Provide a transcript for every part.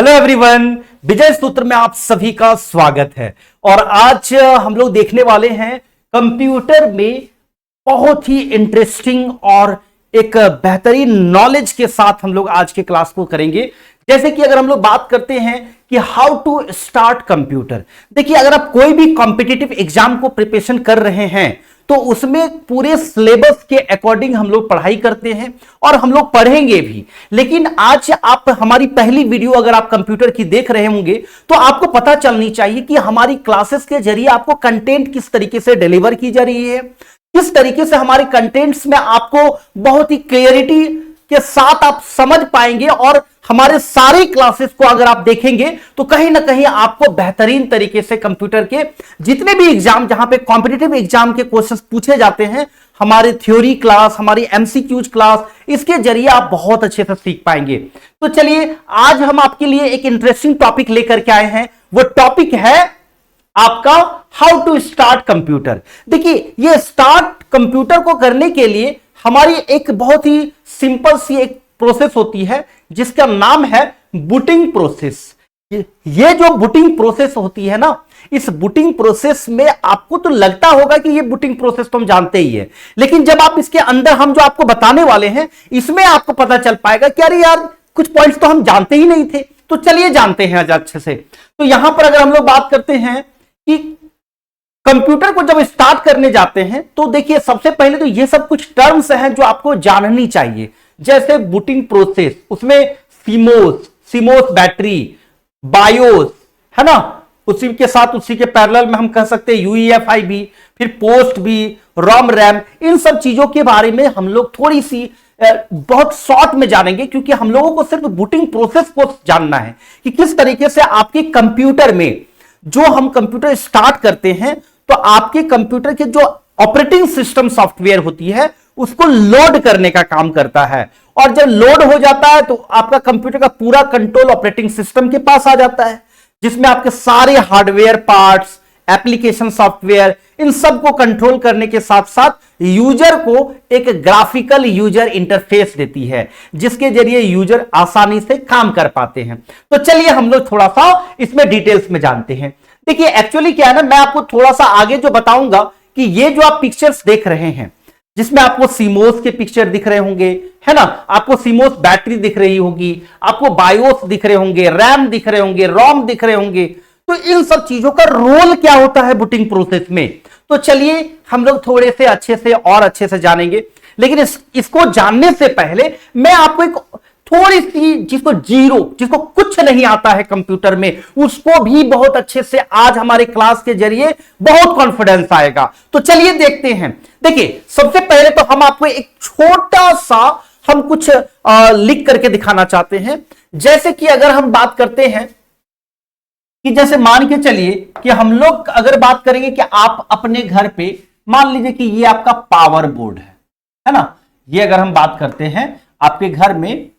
Hello everyone, विजय सूत्र में आप सभी का स्वागत है। और आज हम लोग देखने वाले हैं कंप्यूटर में बहुत ही इंटरेस्टिंग और एक बेहतरीन नॉलेज के साथ हम लोग आज के क्लास को करेंगे। जैसे कि अगर हम लोग बात करते हैं कि हाउ टू स्टार्ट कंप्यूटर, देखिए अगर आप कोई भी कॉम्पिटिटिव एग्जाम को प्रिपरेशन कर रहे हैं तो उसमें पूरे सिलेबस के अकॉर्डिंग हम लोग पढ़ाई करते हैं और हम लोग पढ़ेंगे भी। लेकिन आज आप हमारी पहली वीडियो अगर आप कंप्यूटर की देख रहे होंगे तो आपको पता चलनी चाहिए कि हमारी क्लासेस के जरिए आपको कंटेंट किस तरीके से डिलीवर की जा रही है, किस तरीके से हमारे कंटेंट्स में आपको बहुत ही क्लियरिटी के साथ आप समझ पाएंगे। और हमारे सारे क्लासेस को अगर आप देखेंगे तो कहीं ना कहीं आपको बेहतरीन तरीके से कंप्यूटर के जितने भी एग्जाम जहां पे कॉम्पिटिटिव एग्जाम के क्वेश्चंस पूछे जाते हैं, हमारे थ्योरी क्लास, हमारी एमसीक्यूज क्लास, इसके जरिए आप बहुत अच्छे से सीख पाएंगे। तो चलिए आज हम आपके लिए एक इंटरेस्टिंग टॉपिक लेकर के आए हैं। वो टॉपिक है आपका हाउ टू स्टार्ट कंप्यूटर। देखिए ये स्टार्ट कंप्यूटर को करने के लिए हमारी एक बहुत ही सिंपल सी एक प्रोसेस होती है जिसका नाम है बूटिंग प्रोसेस। ये जो बूटिंग प्रोसेस होती है ना, इस बूटिंग प्रोसेस में आपको तो लगता होगा कि ये बूटिंग प्रोसेस तो हम जानते ही है, लेकिन जब आप इसके अंदर हम जो आपको बताने वाले हैं इसमें आपको पता चल पाएगा कि अरे यार कुछ पॉइंट्स तो हम जानते ही नहीं थे। तो चलिए जानते हैं आज अच्छे से। तो यहां पर अगर हम लोग बात करते हैं कि कंप्यूटर को जब स्टार्ट करने जाते हैं तो देखिए सबसे पहले तो ये सब कुछ टर्म्स हैं जो आपको जाननी चाहिए। जैसे बूटिंग प्रोसेस, उसमें सीमोस बैटरी, बायोस है ना, उसी के साथ उसी के पैरेलल में हम कह सकते हैं यूईएफआई भी, फिर पोस्ट भी, रोम रैम, इन सब चीजों के बारे में हम लोग थोड़ी सी बहुत शॉर्ट में जानेंगे, क्योंकि हम लोगों को सिर्फ बूटिंग प्रोसेस को जानना है कि किस तरीके से आपके कंप्यूटर में जो हम कंप्यूटर स्टार्ट करते हैं तो आपके कंप्यूटर के जो ऑपरेटिंग सिस्टम सॉफ्टवेयर होती है उसको लोड करने का काम करता है। और जब लोड हो जाता है तो आपका कंप्यूटर का पूरा कंट्रोल ऑपरेटिंग सिस्टम के पास आ जाता है, जिसमें आपके सारे हार्डवेयर पार्ट्स, एप्लीकेशन सॉफ्टवेयर, इन सब को कंट्रोल करने के साथ साथ यूजर को एक ग्राफिकल यूजर इंटरफेस देती है जिसके जरिए यूजर आसानी से काम कर पाते हैं। तो चलिए हम लोग थोड़ा सा इसमें डिटेल्स में जानते हैं। देखिए एक्चुअली क्या है ना, मैं आपको थोड़ा सा आगे जो बताऊंगा कि ये जो आप पिक्चर्स देख रहे हैं जिसमें आपको सीमोस के पिक्चर दिख रहे होंगे, है ना, आपको सीमोस बैटरी दिख रही होगी, आपको बायोस दिख रहे होंगे, रैम दिख रहे होंगे, रोम दिख रहे होंगे। तो इन सब चीजों का रोल क्या होता है बूटिंग प्रोसेस में, तो चलिए हम लोग थोड़े से अच्छे से और अच्छे से जानेंगे। लेकिन इसको जानने से पहले मैं आपको एक थोड़ी सी जिसको कुछ नहीं आता है कंप्यूटर में, उसको भी बहुत अच्छे से आज हमारे क्लास के जरिए बहुत कॉन्फिडेंस आएगा। तो चलिए देखते हैं। देखिए सबसे पहले तो हम आपको एक छोटा सा हम कुछ लिख करके दिखाना चाहते हैं। जैसे कि अगर हम बात करते हैं कि जैसे मान के चलिए कि हम लोग अगर बात करेंगे कि आप अपने घर पे मान लीजिए कि ये आपका पावर बोर्ड है ना, ये अगर हम बात करते हैं आपके घर में,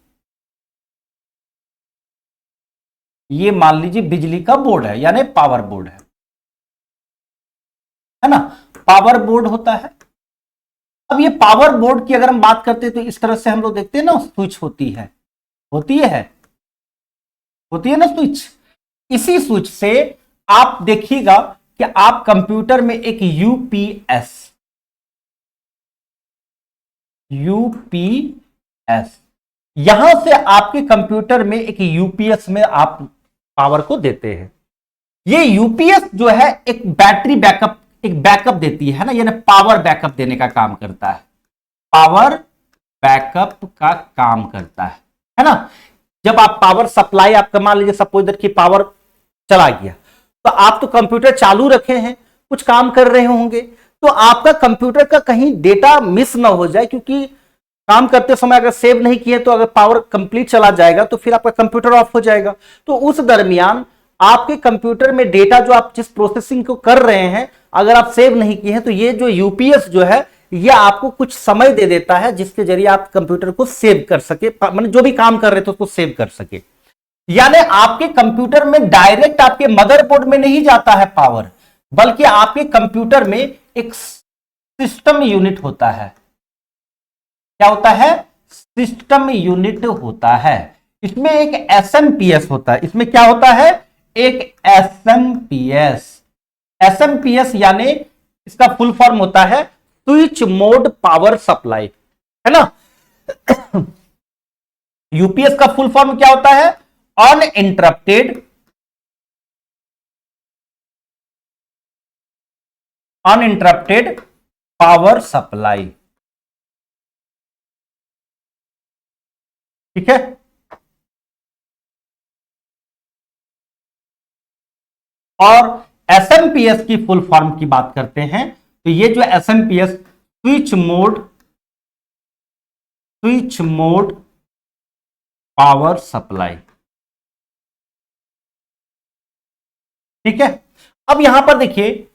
ये मान लीजिए बिजली का बोर्ड है यानी पावर बोर्ड है ना, पावर बोर्ड होता है। अब ये पावर बोर्ड की अगर हम बात करते हैं तो इस तरह से हम लोग देखते हैं ना, स्विच होती है ना स्विच। इसी स्विच से आप देखिएगा कि आप कंप्यूटर में एक यूपीएस यहां से आपके कंप्यूटर में एक यूपीएस में आप पावर को देते हैं। ये यूपीएस जो है एक बैटरी बैकअप, एक बैकअप देती है ना, यानी पावर बैकअप देने का काम करता है, पावर बैकअप का काम करता है ना। जब आप पावर सप्लाई आपका मान लीजिए सपोज दैट कि पावर चला गया तो आप तो कंप्यूटर चालू रखे हैं, कुछ काम कर रहे होंगे, तो आपका कंप्यूटर का कहीं डेटा मिस ना हो जाए, क्योंकि काम करते समय अगर सेव नहीं किए तो अगर पावर कंप्लीट चला जाएगा तो फिर आपका कंप्यूटर ऑफ हो जाएगा। तो उस दरमियान आपके कंप्यूटर में डेटा जो आप जिस प्रोसेसिंग को कर रहे हैं अगर आप सेव नहीं किए हैं तो ये जो यूपीएस जो है ये आपको कुछ समय दे देता है जिसके जरिए आप कंप्यूटर को सेव कर सके, मतलब जो भी काम कर रहे थे उसको सेव कर सके। यानी आपके कंप्यूटर में डायरेक्ट आपके मदरबोर्ड में नहीं जाता है पावर, बल्कि आपके कंप्यूटर में एक सिस्टम यूनिट होता है। क्या होता है? सिस्टम यूनिट होता है। इसमें एक एसएमपीएस होता है। इसमें क्या होता है? एक एसएमपीएस। एसएमपीएस यानी इसका फुल फॉर्म होता है स्विच मोड पावर सप्लाई, है ना। यूपीएस का फुल फॉर्म क्या होता है? Uninterrupted power supply. ठीक है। और एसएमपीएस की फुल फॉर्म की बात करते हैं तो ये जो SMPS switch mode power supply. ठीक है। अब यहां पर देखिए,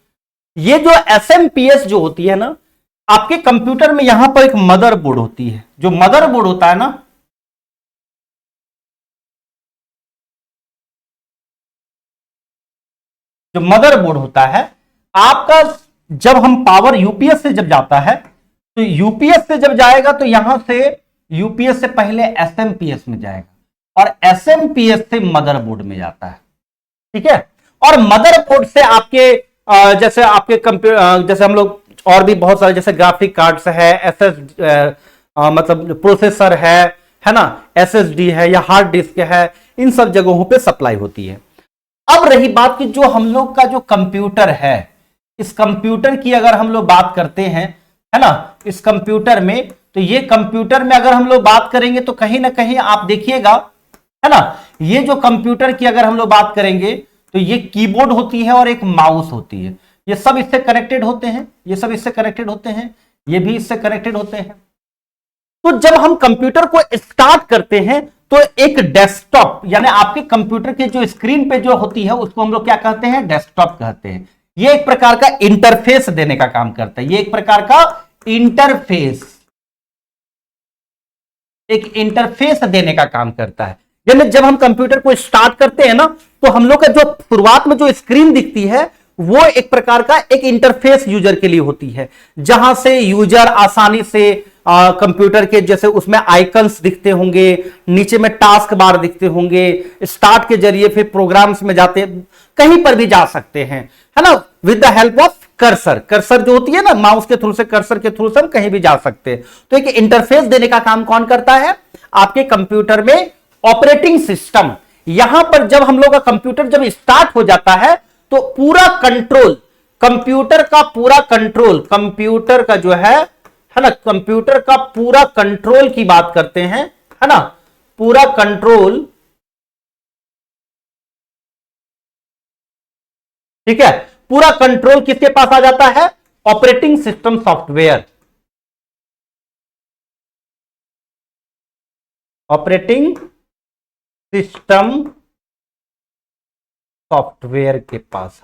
ये जो एसएमपीएस जो होती है ना, आपके कंप्यूटर में यहां पर एक मदरबोर्ड होती है। जो मदरबोर्ड होता है ना, जो मदरबोर्ड होता है आपका, जब हम पावर यूपीएस से जब जाता है तो यूपीएस से जब जाएगा तो यहां से यूपीएस से पहले एसएमपीएस में जाएगा और एसएमपीएस से मदरबोर्ड में जाता है। ठीक है। और मदरबोर्ड से आपके जैसे आपके कंप्यूटर, जैसे हम लोग और भी बहुत सारे जैसे ग्राफिक कार्ड्स है, मतलब प्रोसेसर है ना, एसएसडी है या हार्ड डिस्क है, इन सब जगहों पे सप्लाई होती है। अब रही बात कि जो हम लोग का जो कंप्यूटर है, इस कंप्यूटर की अगर हम लोग बात करते हैं, है ना, इस कंप्यूटर में, तो ये कंप्यूटर में अगर हम लोग बात करेंगे तो कहीं ना कहीं आप देखिएगा, है ना, ये जो कंप्यूटर की अगर हम लोग बात करेंगे तो ये कीबोर्ड होती है और एक माउस होती है। ये सब इससे कनेक्टेड होते हैं, ये सब इससे कनेक्टेड होते हैं, ये भी इससे कनेक्टेड होते हैं। तो जब हम कंप्यूटर को स्टार्ट करते हैं तो एक डेस्कटॉप, यानी आपके कंप्यूटर के जो स्क्रीन पे जो होती है उसको हम लोग क्या कहते हैं? डेस्कटॉप कहते हैं। ये एक प्रकार का इंटरफेस देने का काम करता है। ये एक प्रकार का इंटरफेस देने का काम करता है। यानी जब हम कंप्यूटर को स्टार्ट करते हैं ना, तो हम लोग का जो शुरुआत में जो स्क्रीन दिखती है वो एक प्रकार का एक इंटरफेस यूजर के लिए होती है, जहां से यूजर आसानी से कंप्यूटर के जैसे उसमें आइकन्स दिखते होंगे, नीचे में टास्क बार दिखते होंगे, स्टार्ट के जरिए फिर प्रोग्राम्स में जाते, कहीं पर भी जा सकते हैं, है ना, with the help of cursor जो होती है ना, माउस के थ्रू से, कर्सर के थ्रू से हम कहीं भी जा सकते हैं। तो एक इंटरफेस देने का काम कौन करता है? आपके कंप्यूटर में ऑपरेटिंग सिस्टम। यहां पर जब हम लोग का कंप्यूटर जब स्टार्ट हो जाता है तो पूरा कंट्रोल, कंप्यूटर का पूरा कंट्रोल, कंप्यूटर का जो है ना, कंप्यूटर का पूरा कंट्रोल की बात करते हैं, है ना, पूरा कंट्रोल, ठीक है, पूरा कंट्रोल किसके पास आ जाता है? Operating system software, operating system software के पास।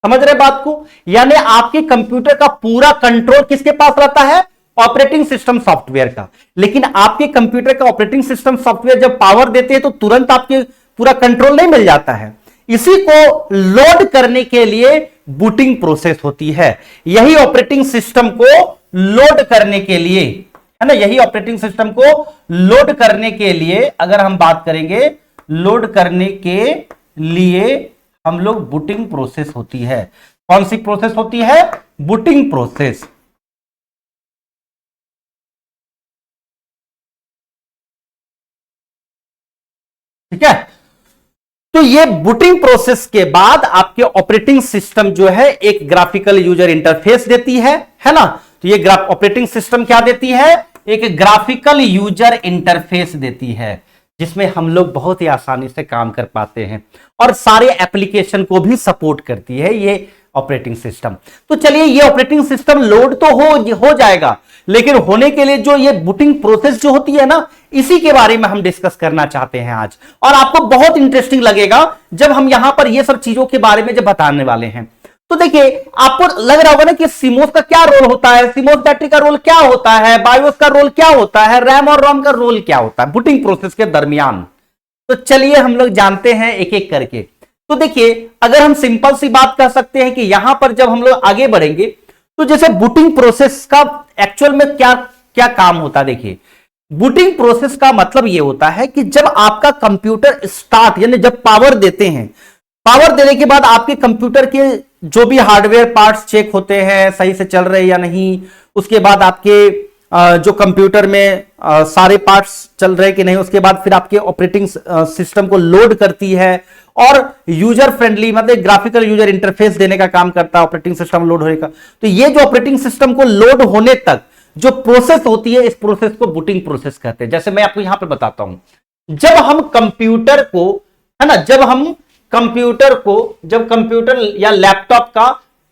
समझ रहे बात को? यानी आपके कंप्यूटर का पूरा कंट्रोल किसके पास रहता है? ऑपरेटिंग सिस्टम सॉफ्टवेयर का। लेकिन आपके कंप्यूटर का ऑपरेटिंग सिस्टम सॉफ्टवेयर जब पावर देते हैं तो तुरंत आपके पूरा कंट्रोल नहीं मिल जाता है। इसी को लोड करने के लिए बूटिंग प्रोसेस होती है। यही ऑपरेटिंग सिस्टम को लोड करने के लिए, है ना, यही ऑपरेटिंग सिस्टम को लोड करने के लिए, अगर हम बात करेंगे, लोड करने के लिए हम लोग बूटिंग प्रोसेस होती है। कौन सी प्रोसेस होती है? Booting process. ठीक है। तो ये बूटिंग प्रोसेस के बाद आपके ऑपरेटिंग सिस्टम जो है एक ग्राफिकल यूजर इंटरफेस देती है ना। तो ये ऑपरेटिंग सिस्टम क्या देती है? एक ग्राफिकल यूजर इंटरफेस देती है, जिसमें हम लोग बहुत ही आसानी से काम कर पाते हैं और सारे एप्लीकेशन को भी सपोर्ट करती है ये ऑपरेटिंग सिस्टम। तो चलिए, ये ऑपरेटिंग सिस्टम लोड तो हो जाएगा, लेकिन होने के लिए जो ये बूटिंग प्रोसेस जो होती है ना, इसी के बारे में हम डिस्कस करना चाहते हैं आज। और आपको बहुत इंटरेस्टिंग लगेगा जब हम यहां पर ये सब चीजों के बारे में जब बताने वाले हैं। तो देखिए, आपको लग रहा होगा ना कि सीमोस का क्या रोल होता है, सीमोस बैटरी का रोल क्या होता है, बायोस का रोल क्या होता है, रैम और रोम का रोल क्या होता है बूटिंग प्रोसेस के दरमियान। तो चलिए हम लोग जानते हैं एक एक करके। तो देखिए, अगर हम सिंपल सी बात कह सकते हैं कि यहां पर जब हम लोग आगे बढ़ेंगे तो जैसे बूटिंग प्रोसेस का एक्चुअल में क्या क्या काम होता है। देखिए, बूटिंग प्रोसेस का मतलब यह होता है कि जब आपका कंप्यूटर स्टार्ट, यानी जब पावर देते हैं, पावर देने के बाद आपके कंप्यूटर के जो भी हार्डवेयर पार्ट्स चेक होते हैं सही से चल रहे हैं या नहीं, उसके बाद आपके जो कंप्यूटर में सारे पार्ट्स चल रहे कि नहीं, उसके बाद फिर आपके ऑपरेटिंग सिस्टम को लोड करती है और यूजर फ्रेंडली मतलब ग्राफिकल यूजर इंटरफेस देने का काम करता है ऑपरेटिंग सिस्टम लोड होने का। तो ये जो ऑपरेटिंग सिस्टम को लोड होने तक जो प्रोसेस होती है, इस प्रोसेस को बूटिंग प्रोसेस कहते हैं। जैसे मैं आपको यहां पर बताता हूं, जब हम कंप्यूटर को, है ना, जब कंप्यूटर या लैपटॉप का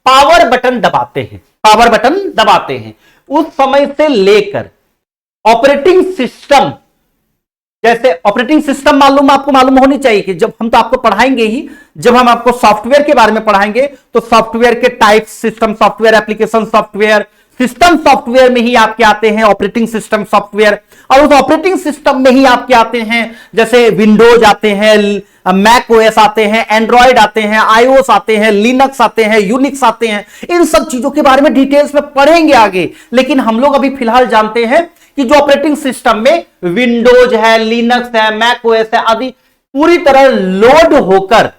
पावर बटन दबाते हैं, उस समय से लेकर ऑपरेटिंग सिस्टम, जैसे ऑपरेटिंग सिस्टम आपको मालूम होनी चाहिए कि जब हम तो आपको पढ़ाएंगे ही, जब हम आपको सॉफ्टवेयर के बारे में पढ़ाएंगे तो सॉफ्टवेयर के type, system software, application software, system software में ही आपके आते हैं ऑपरेटिंग सिस्टम सॉफ्टवेयर, और उस ऑपरेटिंग सिस्टम में ही आपके आते हैं जैसे विंडोज आते हैं, मैक ओएस आते हैं, एंड्रॉइड आते हैं, आईओएस आते हैं, लिनक्स आते हैं, यूनिक्स आते हैं। इन सब चीजों के बारे में डिटेल्स में पढ़ेंगे आगे, लेकिन हम लोग अभी फिलहाल जानते हैं कि जो ऑपरेटिंग सिस्टम में विंडोज है, लिनक्स है, मैक ओएस है आदि पूरी तरह लोड होकर,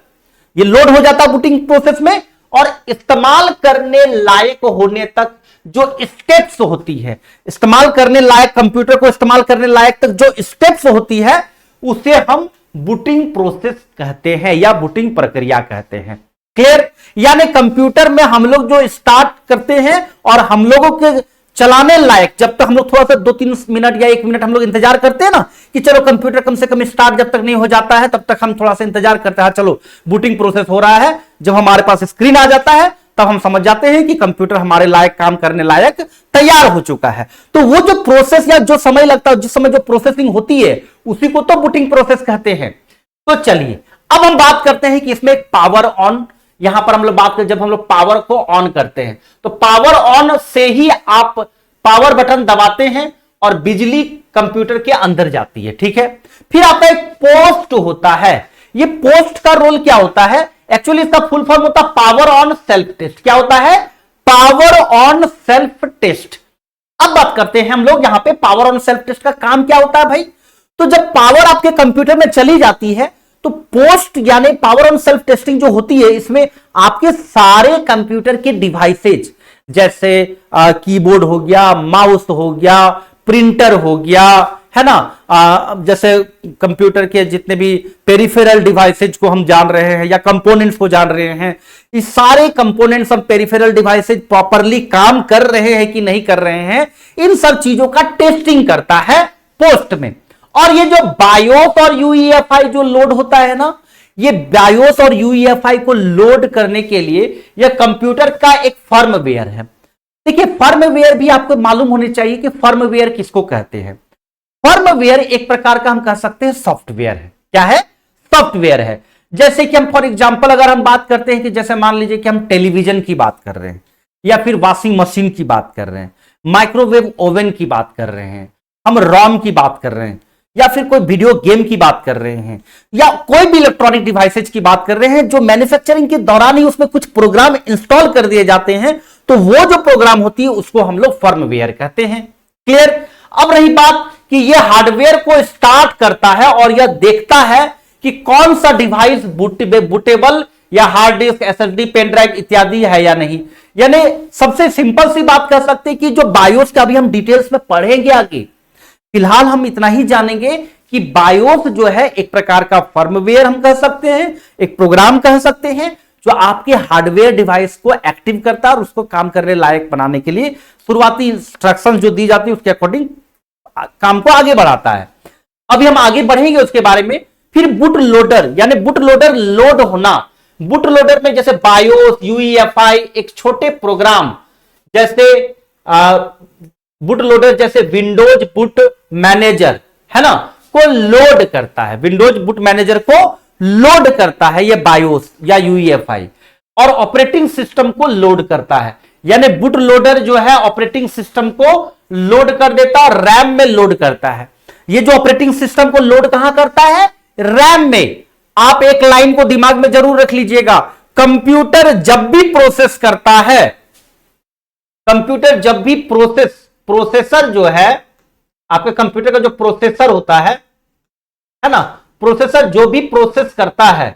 ये लोड हो जाता है बूटिंग प्रोसेस में, और इस्तेमाल करने लायक होने तक जो स्टेप्स होती है, इस्तेमाल करने लायक, कंप्यूटर को इस्तेमाल करने लायक तक जो स्टेप्स होती है, उसे हम बूटिंग प्रोसेस कहते हैं या बूटिंग प्रक्रिया कहते हैं। क्लियर? यानी कंप्यूटर में हम लोग जो स्टार्ट करते हैं और हम लोगों के चलाने लायक, जब तक हम लोग थोड़ा सा 2-3 मिनट या 1 मिनट हम लोग इंतजार करते हैं ना कि चलो कंप्यूटर कम से कम स्टार्ट जब तक नहीं हो जाता है तब तक हम थोड़ा सा इंतजार करते हैं, चलो बूटिंग प्रोसेस हो रहा है। जब हमारे पास स्क्रीन आ जाता है तब हम समझ जाते हैं कि कंप्यूटर हमारे लायक, काम करने लायक तैयार हो चुका है। तो वो जो प्रोसेस या जो समय लगता है, जिस समय जो प्रोसेसिंग होती है, उसी को तो बूटिंग प्रोसेस कहते हैं। तो चलिए अब हम बात करते हैं कि इसमें पावर ऑन, यहां पर हम लोग बात करें, जब हम लोग पावर को ऑन करते हैं तो पावर ऑन से ही आप पावर बटन दबाते हैं और बिजली कंप्यूटर के अंदर जाती है। ठीक है, फिर आपका एक पोस्ट होता है। ये पोस्ट का रोल क्या होता है? एक्चुअली इसका फुल फॉर्म होता है पावर ऑन सेल्फ टेस्ट। क्या होता है? Power on self test. अब बात करते हैं हम लोग यहां पे पावर ऑन सेल्फ टेस्ट का काम क्या होता है भाई। तो जब पावर आपके कंप्यूटर में चली जाती है तो पोस्ट यानी पावर ऑन सेल्फ टेस्टिंग जो होती है, इसमें आपके सारे कंप्यूटर के डिवाइसेज जैसे कीबोर्ड हो गया, माउस हो गया, प्रिंटर हो गया, है ना, जैसे कंप्यूटर के जितने भी पेरिफेरल डिवाइसेज को हम जान रहे हैं या कंपोनेंट्स को जान रहे हैं, इस सारे कंपोनेंट्स और पेरिफेरल डिवाइसेज प्रॉपरली काम कर रहे हैं कि नहीं कर रहे हैं, इन सब चीजों का टेस्टिंग करता है पोस्ट में। और ये जो बायोस और यूईएफआई जो लोड होता है ना, ये बायोस और यूईएफआई को लोड करने के लिए यह कंप्यूटर का एक फर्मवेयर है। देखिए, फर्मवेयर भी आपको मालूम होनी चाहिए कि फर्मवेयर किसको कहते हैं। फर्मवेयर एक प्रकार का हम कह सकते हैं सॉफ्टवेयर है। क्या है? सॉफ्टवेयर है। जैसे कि हम फॉर एग्जांपल अगर हम बात करते हैं कि जैसे मान लीजिए कि हम टेलीविजन की बात कर रहे हैं या फिर वॉशिंग मशीन की बात कर रहे हैं, माइक्रोवेव ओवन की बात कर रहे हैं, हम रॉम की बात कर रहे हैं, या फिर कोई वीडियो गेम की बात कर रहे हैं, या कोई भी इलेक्ट्रॉनिक डिवाइसेज की बात कर रहे हैं जो मैन्युफैक्चरिंग के दौरान ही उसमें कुछ प्रोग्राम इंस्टॉल कर दिए जाते हैं, तो वो जो प्रोग्राम होती है उसको हम लोग फर्मवेयर कहते हैं। क्लियर? अब रही बात कि यह हार्डवेयर को स्टार्ट करता है और यह देखता है कि कौन सा डिवाइस बूटेबल या hard disk, SSD, pen drive इत्यादि है या नहीं। यानी सबसे सिंपल सी बात कह सकते हैं कि जो बायोस का अभी हम डिटेल्स में पढ़ेंगे आगे, फिलहाल हम इतना ही जानेंगे कि बायोस जो है एक प्रकार का फर्मवेयर हम कह सकते हैं, एक प्रोग्राम कह सकते हैं जो आपके हार्डवेयर डिवाइस को एक्टिव करता है और उसको काम करने लायक बनाने के लिए शुरुआती इंस्ट्रक्शंस जो दी जाती है उसके अकॉर्डिंग काम को आगे बढ़ाता है। अभी हम आगे बढ़ेंगे उसके बारे में। फिर बूट लोडर, यानी बूट लोडर लोड होना। बूट लोडर में जैसे बायोस, यूईएफआई, एक छोटे प्रोग्राम जैसे बूट लोडर जैसे विंडोज बूट मैनेजर, है ना, को लोड करता है। विंडोज बूट मैनेजर को लोड करता है ये बायोस या यूईएफआई, और ऑपरेटिंग सिस्टम को लोड करता है। यानी बूट लोडर जो है ऑपरेटिंग सिस्टम को लोड कर देता है और रैम में लोड करता है। ये जो ऑपरेटिंग सिस्टम को लोड कहां करता है? रैम में। आप एक लाइन को दिमाग में जरूर रख लीजिएगा, कंप्यूटर जब भी प्रोसेस करता है, कंप्यूटर जब भी प्रोसेसर जो है आपके कंप्यूटर का जो प्रोसेसर होता है ना, प्रोसेसर जो भी प्रोसेस करता है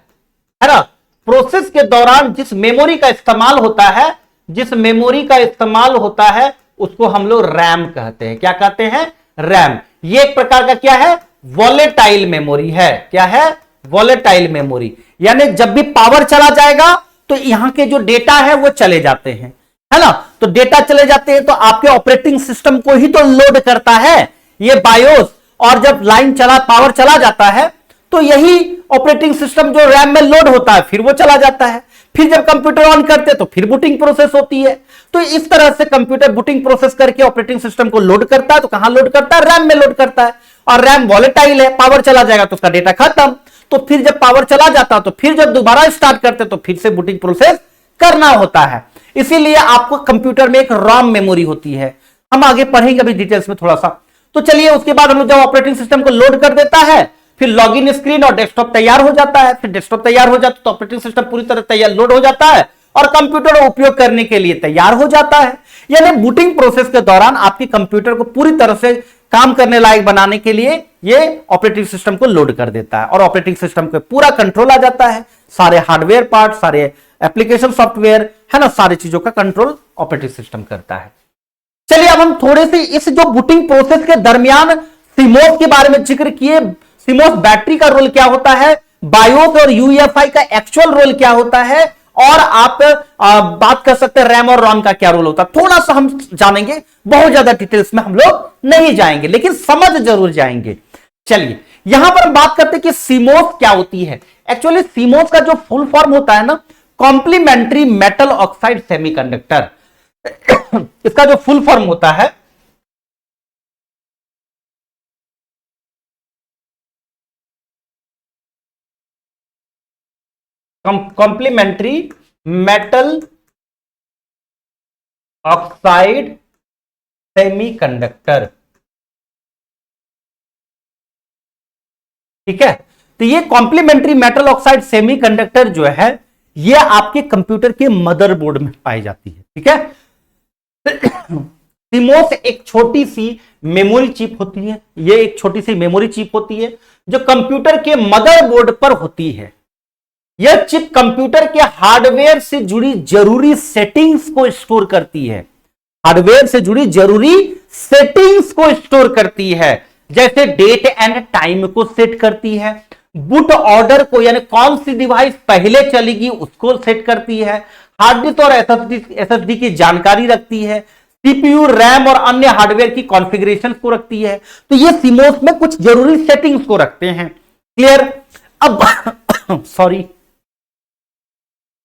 ना, प्रोसेस के दौरान जिस मेमोरी का इस्तेमाल होता है, जिस मेमोरी का इस्तेमाल होता है उसको हम लोग रैम कहते हैं। क्या कहते हैं? रैम। ये एक प्रकार का क्या है? वॉलेटाइल मेमोरी है। क्या है? Volatile memory. यानी जब भी पावर चला जाएगा तो यहां के जो डेटा है वो चले जाते हैं, है ना। तो डेटा चले जाते हैं तो आपके ऑपरेटिंग सिस्टम को ही तो लोड करता है ये बायोस, और जब लाइन चला, पावर चला जाता है तो यही ऑपरेटिंग सिस्टम जो रैम में लोड होता है फिर वो चला जाता है। फिर जब कंप्यूटर ऑन करते हैं तो फिर बूटिंग प्रोसेस होती है। तो इस तरह से कंप्यूटर बूटिंग प्रोसेस करके ऑपरेटिंग सिस्टम को लोड करता है। तो कहां लोड करता है? रैम में लोड करता है। और रैम वॉलेटाइल है, पावर चला जाएगा तो उसका डेटा खत्म। तो फिर जब पावर चला जाता तो फिर जब दोबारा स्टार्ट करते तो फिर से बूटिंग प्रोसेस करना होता है। इसीलिए आपको कंप्यूटर में एक रॉम मेमोरी होती है। हम आगे पढ़ेंगे अभी डिटेल्स में थोड़ा सा। तो चलिए, उसके बाद हम लोग जब ऑपरेटिंग सिस्टम को लोड कर देता है, फिर लॉगिन स्क्रीन और डेस्कटॉप तैयार हो जाता है। फिर डेस्कटॉप तैयार हो जाता तो ऑपरेटिंग सिस्टम पूरी तरह तैयार लोड हो जाता है और कंप्यूटर उपयोग करने के लिए तैयार हो जाता है। यानी बूटिंग प्रोसेस के दौरान आपके कंप्यूटर को पूरी तरह से काम करने लायक बनाने के लिए ये ऑपरेटिंग सिस्टम को लोड कर देता है और ऑपरेटिंग सिस्टम को पूरा कंट्रोल आ जाता है। सारे हार्डवेयर पार्ट, सारे एप्लीकेशन सॉफ्टवेयर, है ना, सारी चीजों का कंट्रोल ऑपरेटिंग सिस्टम करता है। चलिए, अब हम थोड़े से इस जो बूटिंग प्रोसेस के दरमियान सीमोस के बारे में जिक्र किए। सीमोस बैटरी का रोल क्या होता है, बायोस और यूएफआई का एक्चुअल रोल क्या होता है, और आप बात कर सकते हैं रैम और रॉम का क्या रोल होता है। थोड़ा सा हम जानेंगे, बहुत ज्यादा डिटेल्स में हम लोग नहीं जाएंगे, लेकिन समझ जरूर जाएंगे। चलिए, यहां पर हम बात करते हैं कि सीमोस क्या होती है। एक्चुअली सीमोस का जो फुल फॉर्म होता है ना, कॉम्प्लीमेंट्री मेटल ऑक्साइड सेमीकंडक्टर। इसका जो फुल फॉर्म होता है, कॉम्प्लीमेंट्री मेटल ऑक्साइड सेमीकंडक्टर। ठीक है, तो ये कॉम्प्लीमेंट्री मेटल ऑक्साइड सेमीकंडक्टर जो है ये आपके कंप्यूटर के मदरबोर्ड में पाई जाती है। ठीक है, सीमोस एक छोटी सी मेमोरी चिप होती है। ये एक छोटी सी मेमोरी चिप होती है जो कंप्यूटर के मदरबोर्ड पर होती है। यह चिप कंप्यूटर के हार्डवेयर से जुड़ी जरूरी सेटिंग्स को स्टोर करती है। हार्डवेयर से जुड़ी जरूरी सेटिंग्स को स्टोर करती है, जैसे डेट एंड टाइम को सेट करती है, बूट ऑर्डर को, यानी कौन सी डिवाइस पहले चलेगी उसको सेट करती है, हार्ड डिस्क और एसएसडी की जानकारी रखती है, सीपीयू, रैम और अन्य हार्डवेयर की कॉन्फ़िगरेशन को रखती है। तो ये सीमोस में कुछ जरूरी सेटिंग्स को रखते हैं। क्लियर? अब सॉरी,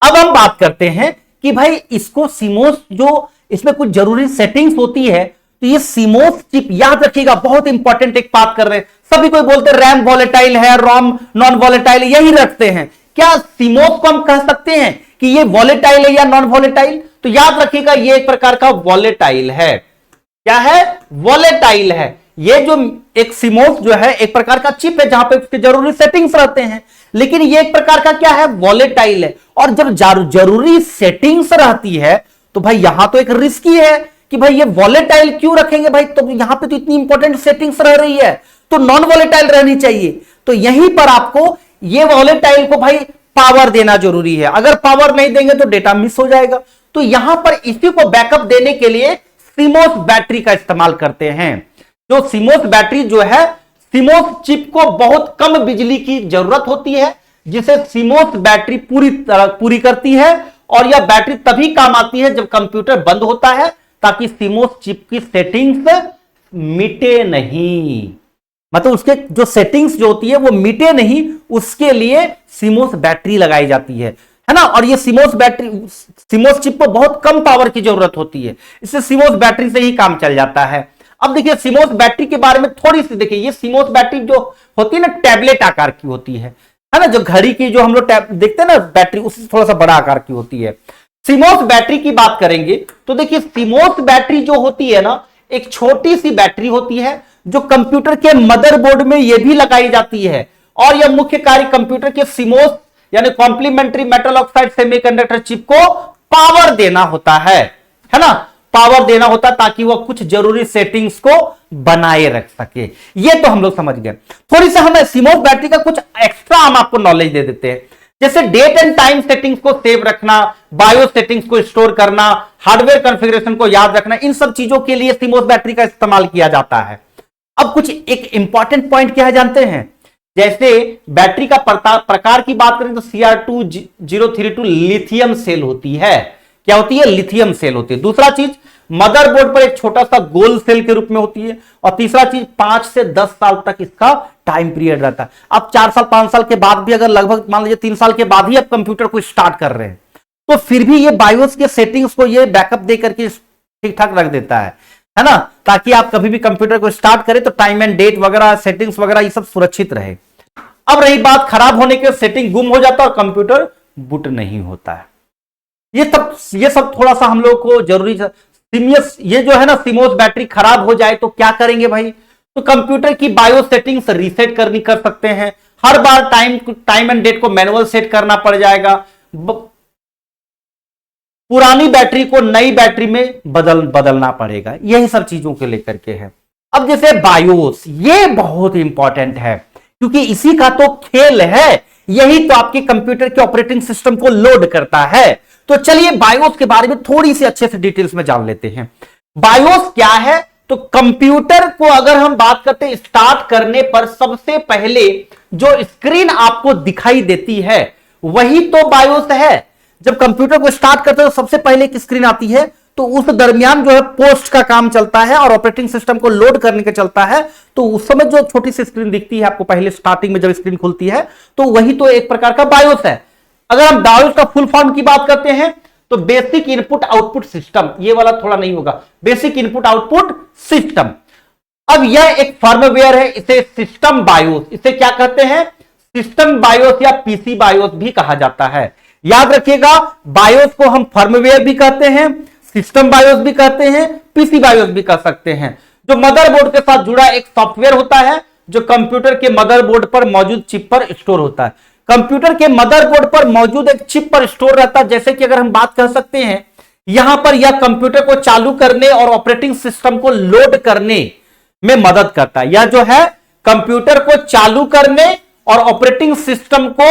अब हम बात करते हैं कि भाई इसको सीमोस, जो इसमें कुछ जरूरी सेटिंग्स होती है, तो ये सीमोस चिप, याद रखिएगा, बहुत इंपॉर्टेंट एक बात कर रहे हैं। सभी कोई बोलते हैं रैम वॉलेटाइल है, रोम नॉन वॉलेटाइल, यही रखते हैं। क्या सीमोस को हम कह सकते हैं कि ये वॉलेटाइल है या नॉन वॉलेटाइल? तो याद रखिएगा, ये एक प्रकार का वॉलेटाइल है। क्या है? वॉलेटाइल है। ये जो एक सीमोस जो है एक प्रकार का चिप है जहां पे उसके जरूरी सेटिंग्स रहते हैं, लेकिन ये एक प्रकार का क्या है? वॉलेटाइल है। और जब जरूरी सेटिंग्स रहती है तो भाई यहां तो एक रिस्क ही है कि भाई ये वॉलेटाइल क्यों रखेंगे भाई, तो यहां पे तो इतनी इंपॉर्टेंट सेटिंग्स रह रही है तो नॉन वॉलेटाइल रहनी चाहिए। तो यहीं पर आपको ये वॉलेटाइल को भाई पावर देना जरूरी है। अगर पावर नहीं देंगे तो डेटा मिस हो जाएगा। तो यहां पर इसी को बैकअप देने के लिए सीमोस बैटरी का इस्तेमाल करते हैं। जो सीमोस बैटरी जो है, सीमोस चिप को बहुत कम बिजली की जरूरत होती है, जिसे सीमोस बैटरी पूरी करती है। और यह बैटरी तभी काम आती है जब कंप्यूटर बंद होता है, ताकि सीमोस चिप की सेटिंग्स मिटे नहीं, मतलब उसके जो सेटिंग्स जो होती है वो मिटे नहीं, उसके लिए सीमोस बैटरी लगाई जाती है ना। और ये सीमोस बैटरी, सीमोस चिप को बहुत कम पावर की जरूरत होती है, इससे सीमोस बैटरी से ही काम चल जाता है। अब देखिए सीमोस बैटरी के बारे में थोड़ी सी देखिए। ये सीमोस बैटरी जो होती है ना, टैबलेट आकार की होती है ना, जो घड़ी की जो हम लोग देखते हैं ना बैटरी, उससे थोड़ा सा बड़ा आकार की होती है। सीमोस बैटरी की बात करेंगे तो देखिए सीमोस बैटरी जो होती है ना, एक छोटी सी बैटरी होती है जो कंप्यूटर के मदरबोर्ड में यह भी लगाई जाती है। और यह मुख्य कार्य कंप्यूटर के सीमोस यानी complementary metal oxide semiconductor chip को पावर देना होता है ना। पावर देना होता है ताकि वह कुछ जरूरी सेटिंग्स को बनाए रख सके। ये तो हम लोग समझ गए। थोड़ी सा हमें सीमोस बैटरी का कुछ एक्स्ट्रा हम आपको नॉलेज दे देते हैं, जैसे डेट एंड टाइम सेटिंग्स को सेव रखना, बायो सेटिंग्स को स्टोर करना, हार्डवेयर कॉन्फ़िगरेशन को याद रखना, इन सब चीजों के लिए सीमोस बैटरी का इस्तेमाल किया जाता है। अब कुछ एक इंपॉर्टेंट पॉइंट क्या है जानते हैं, जैसे बैटरी का प्रकार की बात करें तो Cr2032 लिथियम सेल होती है। क्या होती है? लिथियम सेल होती है। दूसरा चीज, मदरबोर्ड पर एक छोटा सा गोल सेल के रूप में होती है। और तीसरा चीज, 5 से 10 साल तक इसका टाइम पीरियड रहता है। अब 4 साल 5 साल के बाद भी, अगर लगभग मान लीजिए 3 साल के बाद ही आप कंप्यूटर को स्टार्ट कर रहे हैं, तो फिर भी ये बायोस के सेटिंग्स को ये बैकअप दे करके ठीक ठाक रख देता है ना, ताकि आप कभी भी कंप्यूटर को स्टार्ट करें तो टाइम एंड डेट वगैरह, सेटिंग्स वगैरह ये सब सुरक्षित रहे। अब रही बात खराब होने के, सेटिंग गुम हो जाता है और कंप्यूटर बूट नहीं होता है। ये सब थोड़ा सा हम लोग को जरूरी है। ये जो है ना, सीमोस बैटरी खराब हो जाए तो क्या करेंगे भाई? तो कंप्यूटर की बायो सेटिंग्स रीसेट कर सकते हैं। हर बार टाइम एंड डेट को मैनुअल सेट करना पड़ जाएगा। पुरानी बैटरी को नई बैटरी में बदलना पड़ेगा। यही सब चीजों को लेकर के है। अब जैसे बायोस, ये बहुत इंपॉर्टेंट है क्योंकि इसी का तो खेल है, यही तो आपके कंप्यूटर के ऑपरेटिंग सिस्टम को लोड करता है। तो चलिए बायोस के बारे में थोड़ी सी अच्छे से डिटेल्स में जान लेते हैं। बायोस क्या है? तो कंप्यूटर को अगर हम बात करते हैं, स्टार्ट करने पर सबसे पहले जो स्क्रीन आपको दिखाई देती है वही तो बायोस है। जब कंप्यूटर को स्टार्ट करते हैं तो सबसे पहले एक स्क्रीन आती है, तो उस दरमियान जो है पोस्ट का काम चलता है और ऑपरेटिंग सिस्टम को लोड करने का चलता है। तो उस समय जो छोटी सी स्क्रीन दिखती है आपको पहले स्टार्टिंग में जब स्क्रीन खुलती है, तो वही तो एक प्रकार का बायोस है। अगर हम बायोस का फुल फॉर्म की बात करते हैं तो बेसिक इनपुट आउटपुट सिस्टम, ये वाला थोड़ा नहीं होगा, बेसिक इनपुट आउटपुट सिस्टम। अब यह एक फर्मवेयर है, इसे सिस्टम बायोस, इसे क्या कहते हैं? सिस्टम बायोस या पीसी बायोस भी कहा जाता है। याद रखिएगा, बायोस को हम फर्मवेयर भी कहते हैं, सिस्टम बायोस भी कहते हैं, पीसी बायोस भी कह सकते हैं। जो मदरबोर्ड के साथ जुड़ा एक सॉफ्टवेयर होता है जो कंप्यूटर के मदरबोर्ड पर मौजूद चिप पर स्टोर होता है। कंप्यूटर के मदरबोर्ड पर मौजूद एक चिप पर स्टोर रहता है। जैसे कि अगर हम बात कर सकते हैं, यहां पर यह कंप्यूटर को चालू करने और ऑपरेटिंग सिस्टम को लोड करने में मदद करता है। यह जो है कंप्यूटर को चालू करने और ऑपरेटिंग सिस्टम को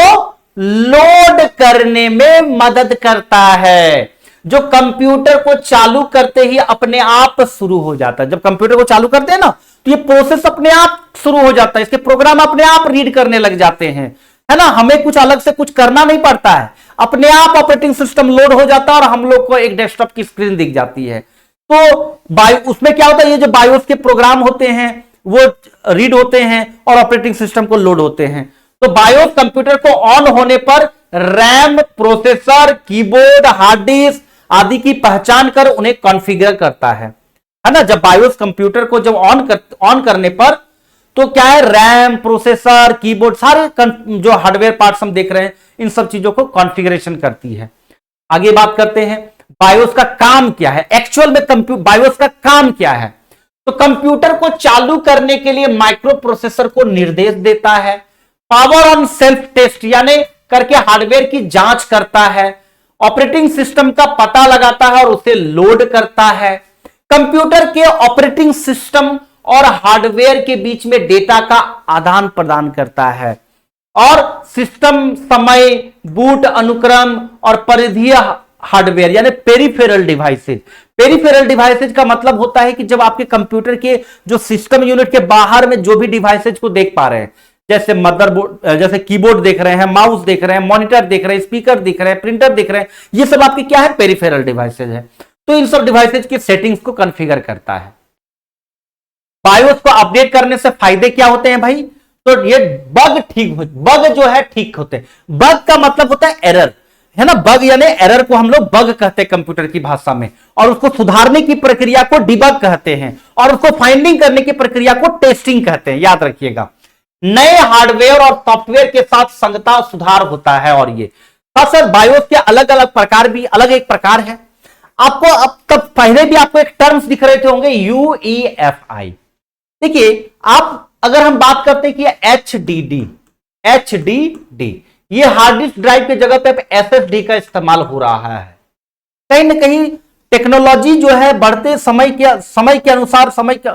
लोड करने में मदद करता है। जो कंप्यूटर को चालू करते ही अपने आप शुरू हो जाता है। जब कंप्यूटर को चालू करते हैं ना, तो ये प्रोसेस अपने आप शुरू हो जाता है, इसके प्रोग्राम अपने आप रीड करने लग जाते हैं, है ना। हमें कुछ अलग से कुछ करना नहीं पड़ता है, अपने आप ऑपरेटिंग सिस्टम लोड हो जाता है और हम लोग को एक डेस्कटॉप की स्क्रीन दिख जाती है। तो उसमें क्या होता है, ये जो बायोस के प्रोग्राम होते हैं वो रीड होते हैं और ऑपरेटिंग सिस्टम को लोड होते हैं। तो बायोस कंप्यूटर को ऑन होने पर RAM, processor, keyboard, hard disk आदि की पहचान कर उन्हें कॉन्फ़िगर करता है ना। जब बायोस कंप्यूटर को जब ऑन करने पर तो क्या है, रैम, प्रोसेसर, कीबोर्ड, सारे जो हार्डवेयर पार्ट्स हम देख रहे हैं इन सब चीजों को कॉन्फ़िगरेशन करती है। आगे बात करते हैं बायोस का काम क्या है। एक्चुअल में बायोस का काम क्या है? तो कंप्यूटर को चालू करने के लिए माइक्रो प्रोसेसर को निर्देश देता है, पावर ऑन सेल्फ टेस्ट यानी करके हार्डवेयर की जांच करता है, ऑपरेटिंग सिस्टम का पता लगाता है और उसे लोड करता है, कंप्यूटर के ऑपरेटिंग सिस्टम और हार्डवेयर के बीच में डेटा का आदान प्रदान करता है, और सिस्टम, समय, बूट अनुक्रम और परिधीय हार्डवेयर यानी पेरिफेरल डिवाइसेज। पेरिफेरल डिवाइसेज का मतलब होता है कि जब आपके कंप्यूटर के जो सिस्टम यूनिट के बाहर में जो भी डिवाइसेज को देख पा रहे हैं, जैसे मदरबोर्ड, जैसे कीबोर्ड देख रहे हैं, माउस देख रहे हैं, मॉनिटर देख रहे हैं, स्पीकर दिख रहे हैं, प्रिंटर दिख रहे हैं, ये सब आपके क्या है, पेरिफेरल डिवाइसेज है। तो इन सब डिवाइसेज की सेटिंग्स को कॉन्फ़िगर करता है। बायोस को अपडेट करने से फायदे क्या होते हैं भाई? तो ये बग जो है ठीक होते हैं। बग का मतलब होता है एरर, है ना। बग यानी एरर को हम लोग बग कहते हैं कंप्यूटर की भाषा में, और उसको सुधारने की प्रक्रिया को डिबग कहते हैं, और उसको फाइंडिंग करने की प्रक्रिया को टेस्टिंग कहते हैं। याद रखिएगा, नए हार्डवेयर और सॉफ्टवेयर के साथ संगता और सुधार होता है। और ये सर बायोस के अलग अलग प्रकार भी अलग एक प्रकार है। आपको अब तक पहले भी आपको एक टर्म्स दिख रहे थे होंगे, यूईएफआई। देखिए, आप अगर हम बात करते हैं कि एचडीडी ये हार्ड डिस्क ड्राइव की जगह पे एसएसडी का इस्तेमाल हो रहा है। कहीं ना कहीं टेक्नोलॉजी जो है बढ़ते समय के अनुसार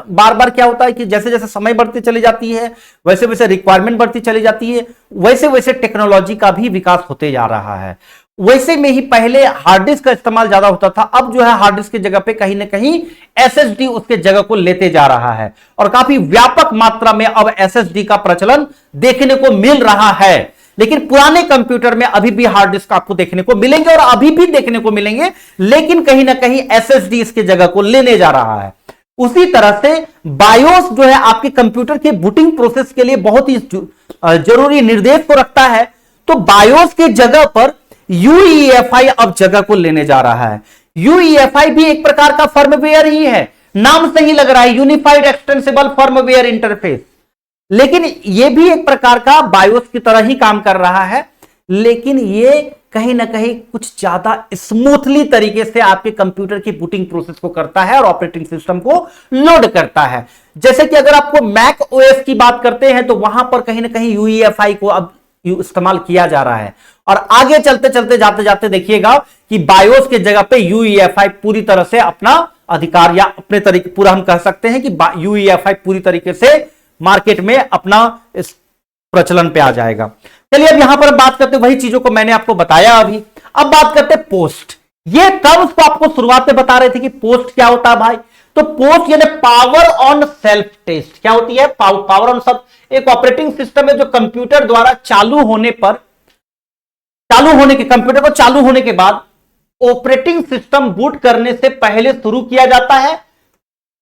बार बार क्या होता है कि जैसे जैसे समय बढ़ती चली जाती है, वैसे वैसे रिक्वायरमेंट बढ़ती चली जाती है, वैसे वैसे टेक्नोलॉजी का भी विकास होते जा रहा है। वैसे में ही पहले हार्ड डिस्क का इस्तेमाल ज्यादा होता था, अब जो है हार्ड डिस्क की जगह पे कहीं ना कहीं एसएसडी उसके जगह को लेते जा रहा है और काफी व्यापक मात्रा में अब एसएसडी का प्रचलन देखने को मिल रहा है। लेकिन पुराने कंप्यूटर में अभी भी हार्ड डिस्क आपको देखने को मिलेंगे और अभी भी देखने को मिलेंगे, लेकिन कहीं ना कहीं एसएसडी इसके जगह को लेने जा रहा है। उसी तरह से बायोस जो है आपके कंप्यूटर के बूटिंग प्रोसेस के लिए बहुत ही जरूरी निर्देश को रखता है। तो बायोस के जगह पर यूईएफआई अब जगह को लेने जा रहा है। यूईएफआई भी एक प्रकार का फर्मवेयर ही है, नाम से ही लग रहा है, यूनिफाइड एक्सटेंसिबल फर्मवेयर इंटरफेस। लेकिन यह भी एक प्रकार का बायोस की तरह ही काम कर रहा है, लेकिन यह कहीं ना कहीं कुछ ज्यादा स्मूथली तरीके से आपके कंप्यूटर की बूटिंग प्रोसेस को करता है और ऑपरेटिंग सिस्टम को लोड करता है। जैसे कि अगर आपको मैक ओएस की बात करते हैं तो वहां पर कहीं ना कहीं यूईएफआई को अब इस्तेमाल किया जा रहा है और आगे चलते चलते जाते जाते देखिएगा कि बायोस के जगह पे यूईएफआई पूरी तरह से अपना अधिकार या अपने तरीके पूरा हम कह सकते हैं कि यूईएफआई पूरी तरीके से मार्केट में अपना इस प्रचलन पे आ जाएगा। चलिए अब यहां पर बात करते हैं वही चीजों को मैंने आपको बताया अभी। अब बात करते हैं पोस्ट। ये टर्म्स को आपको शुरुआत में बता रहे थे कि पोस्ट क्या होता है भाई। तो पोस्ट यानी पावर ऑन सेल्फ टेस्ट क्या होती है? पावर ऑन सब एक ऑपरेटिंग सिस्टम है जो कंप्यूटर द्वारा कंप्यूटर को चालू होने के बाद ऑपरेटिंग सिस्टम बूट करने से पहले शुरू किया जाता है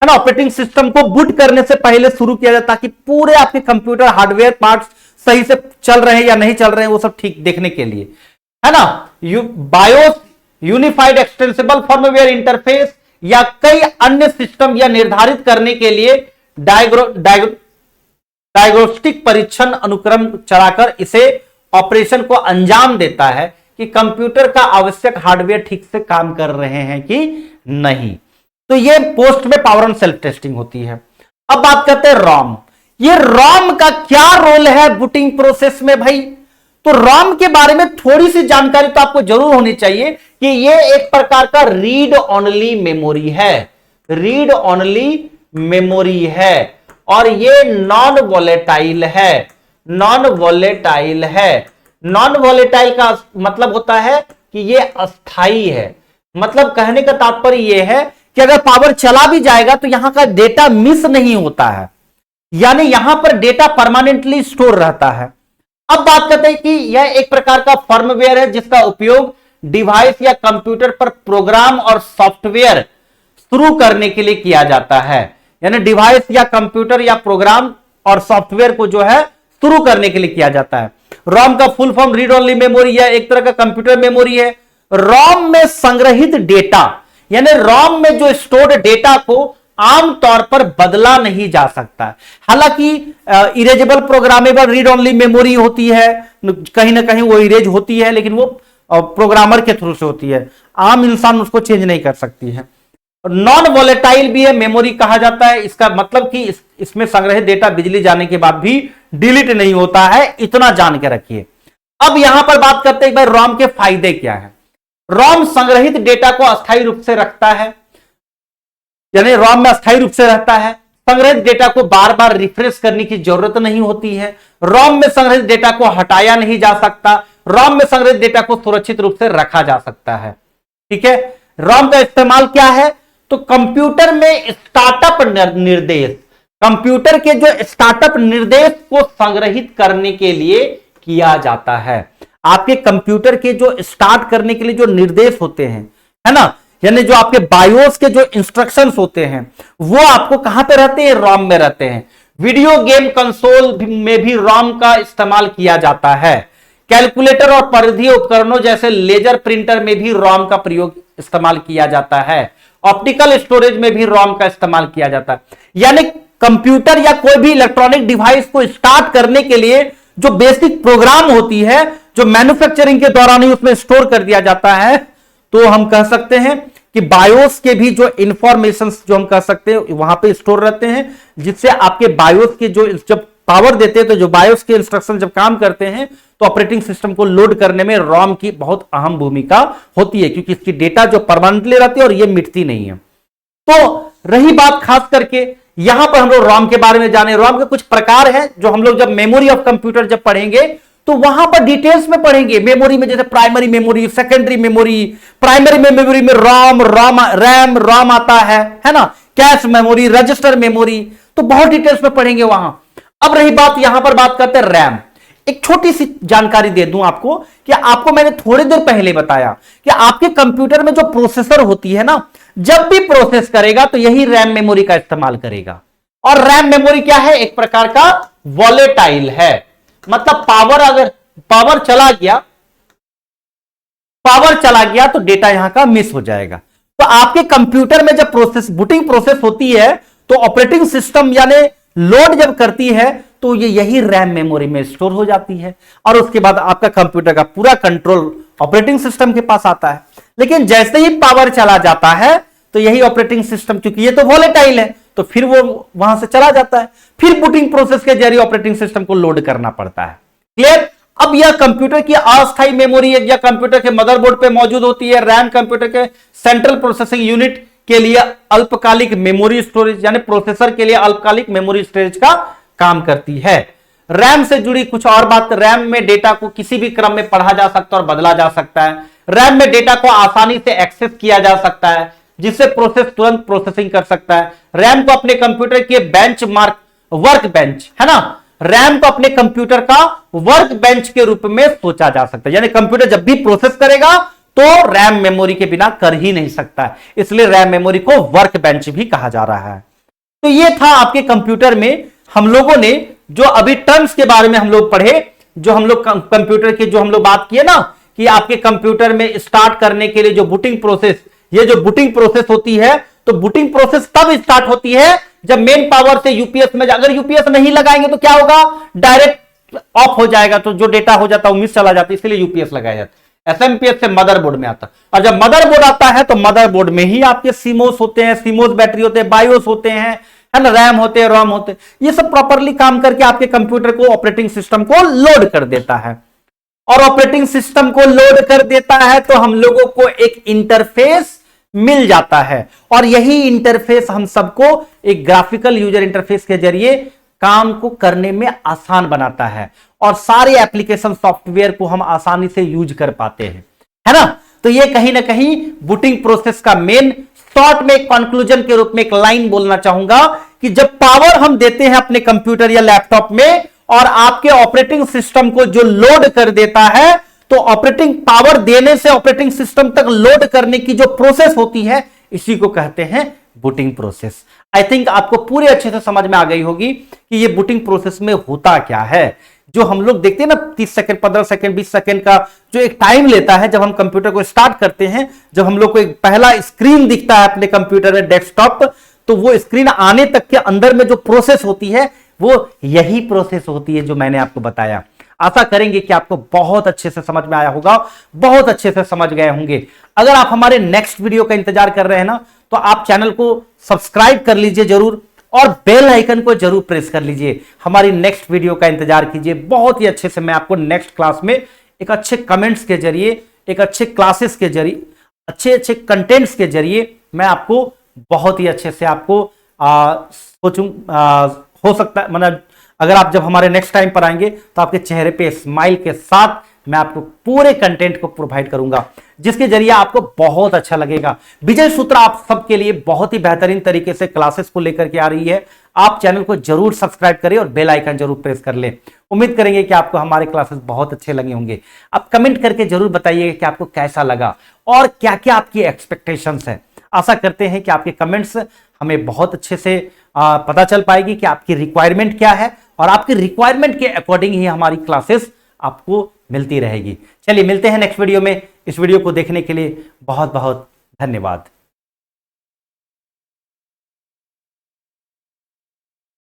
ना। ऑपरेटिंग सिस्टम को बूट करने से पहले शुरू किया जाता है कि पूरे आपके कंप्यूटर हार्डवेयर पार्ट्स सही से चल रहे हैं या नहीं चल रहे हैं, वो सब ठीक देखने के लिए, है ना। BIOS unified extensible firmware interface या कई अन्य सिस्टम या निर्धारित करने के लिए डायग्नोस्टिक परीक्षण अनुक्रम चलाकर इसे ऑपरेशन को अंजाम देता है कि कंप्यूटर का आवश्यक हार्डवेयर ठीक से काम कर रहे हैं कि नहीं। तो ये पोस्ट में पावर ऑन सेल्फ टेस्टिंग होती है। अब बात करते हैं रॉम। ये रॉम का क्या रोल है बूटिंग प्रोसेस में भाई? तो रॉम के बारे में थोड़ी सी जानकारी तो आपको जरूर होनी चाहिए कि ये एक प्रकार का रीड ओनली मेमोरी है। रीड ओनली मेमोरी है और ये नॉन वॉलेटाइल है। नॉन वॉलेटाइल है। नॉन वॉलेटाइल का मतलब होता है कि ये अस्थाई है। मतलब कहने का तात्पर्य यह है कि अगर पावर चला भी जाएगा तो यहां का डेटा मिस नहीं होता है, यानी यहां पर डेटा परमानेंटली स्टोर रहता है। अब बात करते हैं कि यह एक प्रकार का फर्मवेयर है जिसका उपयोग डिवाइस या कंप्यूटर पर प्रोग्राम और सॉफ्टवेयर शुरू करने के लिए किया जाता है। यानी डिवाइस या कंप्यूटर या प्रोग्राम और सॉफ्टवेयर को जो है शुरू करने के लिए किया जाता है। रॉम का full form read only memory है, एक तरह का कंप्यूटर मेमोरी है। रॉम में संग्रहित डेटा यानी रॉम में जो स्टोर्ड डेटा को आमतौर पर बदला नहीं जा सकता। हालांकि erasable programmable read only memory होती है, कहीं ना कहीं वो इरेज होती है, लेकिन वो प्रोग्रामर के थ्रू से होती है, आम इंसान उसको चेंज नहीं कर सकती है। नॉन वॉलेटाइल भी है मेमोरी कहा जाता है। इसका मतलब कि इसमें संग्रहित डेटा बिजली जाने के बाद भी डिलीट नहीं होता है, इतना जान के रखिए। अब यहां पर बात करते हैं भाई रॉम के फायदे क्या है। रॉम संग्रहित डेटा को अस्थायी रूप से रखता है, यानी रॉम में अस्थायी रूप से रहता है। संग्रहित डेटा को बार बार रिफ्रेश करने की जरूरत नहीं होती है। रॉम में संग्रहित डेटा को हटाया नहीं जा सकता। रॉम में संग्रहित डेटा को सुरक्षित रूप से रखा जा सकता है। ठीक है। रॉम का इस्तेमाल क्या है? तो कंप्यूटर में स्टार्टअप निर्देश, कंप्यूटर के जो स्टार्टअप निर्देश को संग्रहित करने के लिए किया जाता है। आपके कंप्यूटर के जो स्टार्ट करने के लिए जो निर्देश होते हैं, है ना, यानी जो आपके बायोस के जो इंस्ट्रक्शंस होते हैं वो आपको कहां पे रहते हैं? रॉम में रहते हैं। वीडियो गेम कंसोल में भी रॉम का इस्तेमाल किया जाता है। कैलकुलेटर और परिधीय उपकरणों जैसे लेजर प्रिंटर में भी रॉम का प्रयोग इस्तेमाल किया जाता है। ऑप्टिकल स्टोरेज में भी रॉम का इस्तेमाल किया जाता है। यानी कंप्यूटर या कोई भी इलेक्ट्रॉनिक डिवाइस को स्टार्ट करने के लिए जो बेसिक प्रोग्राम होती है, जो मैन्युफैक्चरिंग के दौरान ही उसमें स्टोर कर दिया जाता है, तो हम कह सकते हैं कि बायोस के भी जो इंफॉर्मेशन जो हम कह सकते हैं वहां पे स्टोर रहते हैं, जिससे आपके बायोस के जो जब पावर देते हैं, तो जो बायोस के इंस्ट्रक्शन जब काम करते हैं तो ऑपरेटिंग सिस्टम को लोड करने में रॉम की बहुत अहम भूमिका होती है, क्योंकि इसकी डेटा जो परमानेंटली रहती है और ये मिटती नहीं है। तो रही बात खास करके यहां पर हम लोग रॉम के बारे में जाने, रॉम के कुछ प्रकार हैं जो हम लोग जब मेमोरी ऑफ कंप्यूटर जब पढ़ेंगे तो वहां पर डिटेल्स में पढ़ेंगे। मेमोरी में जैसे primary memory, secondary memory, primary memory में रैम रॉम आता है ना, कैश मेमोरी, रजिस्टर मेमोरी, तो बहुत डिटेल्स में पढ़ेंगे वहां। अब रही बात, यहां पर बात करते हैं रैम। एक छोटी सी जानकारी दे दूं आपको कि आपको मैंने थोड़ी देर पहले बताया कि आपके कंप्यूटर में जो प्रोसेसर होती है ना, जब भी प्रोसेस करेगा तो यही रैम मेमोरी का इस्तेमाल करेगा। और रैम मेमोरी क्या है? एक प्रकार का वॉलेटाइल है, मतलब अगर पावर चला गया तो डेटा यहां का मिस हो जाएगा। तो आपके कंप्यूटर में जब बूटिंग प्रोसेस होती है तो ऑपरेटिंग सिस्टम यानी लोड जब करती है तो ये यही रैम मेमोरी में स्टोर हो जाती है, और उसके बाद आपका कंप्यूटर का पूरा कंट्रोल ऑपरेटिंग सिस्टम के पास आता है। लेकिन जैसे ही पावर चला जाता है तो यही ऑपरेटिंग सिस्टम, क्योंकि ये तो वॉलेटाइल है, तो फिर वो वहां से चला जाता है, फिर बूटिंग प्रोसेस के जरिए ऑपरेटिंग सिस्टम को लोड करना पड़ता है। क्लियर? अब यह कंप्यूटर की अस्थायी मेमोरी या कंप्यूटर के मदरबोर्ड पे मौजूद होती है। रैम कंप्यूटर के सेंट्रल प्रोसेसिंग यूनिट के लिए अल्पकालिक मेमोरी स्टोरेज यानी प्रोसेसर के लिए अल्पकालिक मेमोरी स्टोरेज का काम करती है। रैम से जुड़ी कुछ और बात, रैम में डेटा को किसी भी क्रम में पढ़ा जा सकता है और बदला जा सकता है। रैम में डेटा को आसानी से एक्सेस किया जा सकता है, जिससे प्रोसेस तुरंत प्रोसेसिंग कर सकता है। रैम को अपने कंप्यूटर के वर्क बेंच है ना, रैम को अपने कंप्यूटर का वर्क बेंच के रूप में सोचा जा सकता है, यानी कंप्यूटर जब भी प्रोसेस करेगा तो रैम मेमोरी के बिना कर ही नहीं सकता है, इसलिए रैम मेमोरी को वर्क बेंच भी कहा जा रहा है। तो ये था आपके कंप्यूटर में हम लोगों ने जो अभी टर्म्स के बारे में हम लोग पढ़े, जो हम लोग कंप्यूटर की जो हम लोग बात किए ना कि आपके कंप्यूटर में स्टार्ट करने के लिए जो बूटिंग प्रोसेस, ये जो बूटिंग प्रोसेस होती है, तो बूटिंग प्रोसेस तब स्टार्ट होती है जब मेन पावर से यूपीएस में, अगर यूपीएस नहीं लगाएंगे तो क्या होगा? डायरेक्ट ऑफ हो जाएगा, तो जो डेटा हो जाता है वो मिस चला जाता है, इसलिए यूपीएस लगाया जाता है। एसएमपीएस से मदरबोर्ड में आता है, और जब मदरबोर्ड आता है तो मदरबोर्ड में ही आपके सीमोस होते हैं, सीमोस बैटरी होते हैं, बायोस होते हैं, है ना, रैम होते हैं, रोम होते हैं, ये सब प्रॉपरली काम करके आपके कंप्यूटर को, ऑपरेटिंग सिस्टम को लोड कर देता है। और ऑपरेटिंग सिस्टम को लोड कर देता है तो हम लोगों को एक इंटरफेस मिल जाता है, और यही इंटरफेस हम सबको एक ग्राफिकल यूजर इंटरफेस के जरिए काम को करने में आसान बनाता है, और सारे एप्लीकेशन सॉफ्टवेयर को हम आसानी से यूज कर पाते हैं, है ना। तो ये कहीं ना कहीं बूटिंग प्रोसेस का मेन, शॉर्ट में एक कंक्लूजन के रूप में एक लाइन बोलना चाहूंगा कि जब पावर हम देते हैं अपने कंप्यूटर या लैपटॉप में और आपके ऑपरेटिंग सिस्टम को जो लोड कर देता है, तो ऑपरेटिंग पावर देने से ऑपरेटिंग सिस्टम तक लोड करने की जो प्रोसेस होती है, इसी को कहते हैं बूटिंग प्रोसेस। आई थिंक आपको पूरे अच्छे से समझ में आ गई होगी कि ये बूटिंग प्रोसेस में होता क्या है। जो हम लोग देखते हैं ना 30 सेकंड, 15 सेकंड, 20 सेकंड का जो एक टाइम लेता है जब हम कंप्यूटर को स्टार्ट करते हैं, जब हम लोग को एक पहला स्क्रीन दिखता है अपने कंप्यूटर में, डेस्कटॉप, तो वो स्क्रीन आने तक के अंदर में जो प्रोसेस होती है वो यही प्रोसेस होती है जो मैंने आपको बताया। आशा करेंगे कि आपको बहुत अच्छे से समझ में आया होगा, बहुत अच्छे से समझ गए होंगे। अगर आप हमारे नेक्स्ट वीडियो का इंतजार कर रहे हैं ना, तो आप चैनल को सब्सक्राइब कर लीजिए जरूर, और बेल आइकन को जरूर प्रेस कर लीजिए। हमारी नेक्स्ट वीडियो का इंतजार कीजिए। बहुत ही अच्छे से मैं आपको नेक्स्ट क्लास में एक अच्छे कमेंट्स के जरिए, एक अच्छे क्लासेस के जरिए, अच्छे अच्छे कंटेंट्स के जरिए मैं आपको बहुत ही अच्छे से आपको हो सकता है, मतलब अगर आप जब हमारे नेक्स्ट टाइम पर आएंगे तो आपके चेहरे पे स्माइल के साथ मैं आपको पूरे कंटेंट को प्रोवाइड करूंगा, जिसके जरिए आपको बहुत अच्छा लगेगा। विजय सूत्र आप सबके लिए बहुत ही बेहतरीन तरीके से क्लासेस को लेकर के आ रही है। आप चैनल को जरूर सब्सक्राइब करें और बेल आइकन जरूर प्रेस कर लें। उम्मीद करेंगे कि आपको हमारे क्लासेस बहुत अच्छे लगे होंगे। आप कमेंट करके जरूर बताइएगा कि आपको कैसा लगा और क्या क्या आपकी एक्सपेक्टेशंस है। आशा करते हैं कि आपके कमेंट्स हमें बहुत अच्छे से पता चल पाएगी कि आपकी रिक्वायरमेंट क्या है, और आपकी रिक्वायरमेंट के अकॉर्डिंग ही हमारी क्लासेस आपको मिलती रहेगी। चलिए मिलते हैं नेक्स्ट वीडियो में। इस वीडियो को देखने के लिए बहुत बहुत धन्यवाद।